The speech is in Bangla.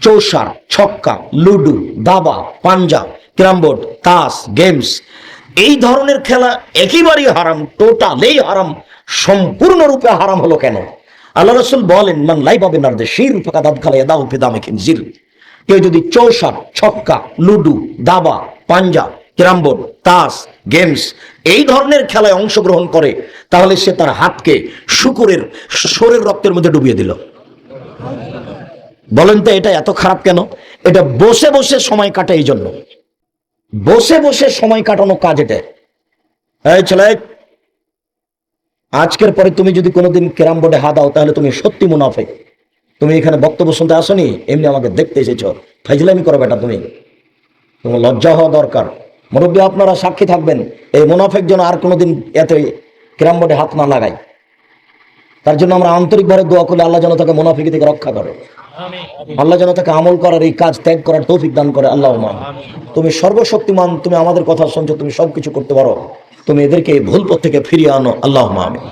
চৌসার, ছক্কা, লুডু, দাবা, পাঞ্জা, ক্যারাম বোর্ড, তাস, গেমস, এই ধরনের খেলা একেবারেই হারাম, টোটালেই হারাম। সম্পূর্ণরূপে হারাম হলো কেন? আল্লাহ রাসূল বলেন, মান লাইবা বিনারদে শির ফাকাদ আদখালা ইয়াদাহু ফি দামি খিনজির। কেউ যদি চৌসার, ছক্কা, লুডু, দাবা, পাঞ্জা, ক্যারাম বোর্ড, তাস, গেমস এই ধরনের খেলায় অংশগ্রহণ করে, তাহলে সে তার হাতকে শুকরের শরীর রক্তের মধ্যে ডুবিয়ে দিল। বলেন তো এটা এত খারাপ কেন? এটা বসে বসে সময় কাটে, এই জন্য বসে বসে সময় কাটানো কাজ এটা। এই ছেলে, আজকের পরে তুমি যদি কোনোদিন ক্যারাম বোর্ডে হাত দাও, তাহলে তুমি সত্যি মুনাফিক। তুমি এখানে বক্তব্য শুনতে আসনি, এমনি আমাকে দেখতে এসেছো, ফাইজলামি করো বেটা তুমি। তোমার লজ্জা হওয়া দরকার। মুরব্বী আপনারা সাক্ষী থাকবেন, এই মুনাফিক যেন আর কোনোদিন এতে ক্যারাম বোর্ডে হাত না লাগায়। তার জন্য আমরা আন্তরিকভাবে দোয়া করি, আল্লাহ যেন তাকে মুনাফিকি থেকে রক্ষা করে, আল্লাহ যেন তাকে আমল করার, এই কাজ ত্যাগ করার তৌফিক দান করে। আল্লাহুম্মা। তুমি সর্বশক্তিমান, তুমি আমাদের কথা শুনছো, তুমি সবকিছু করতে পারো, তুমি এদেরকে ভুল পথ থেকে ফিরিয়ে আনো। আল্লাহুম্মা আমিন।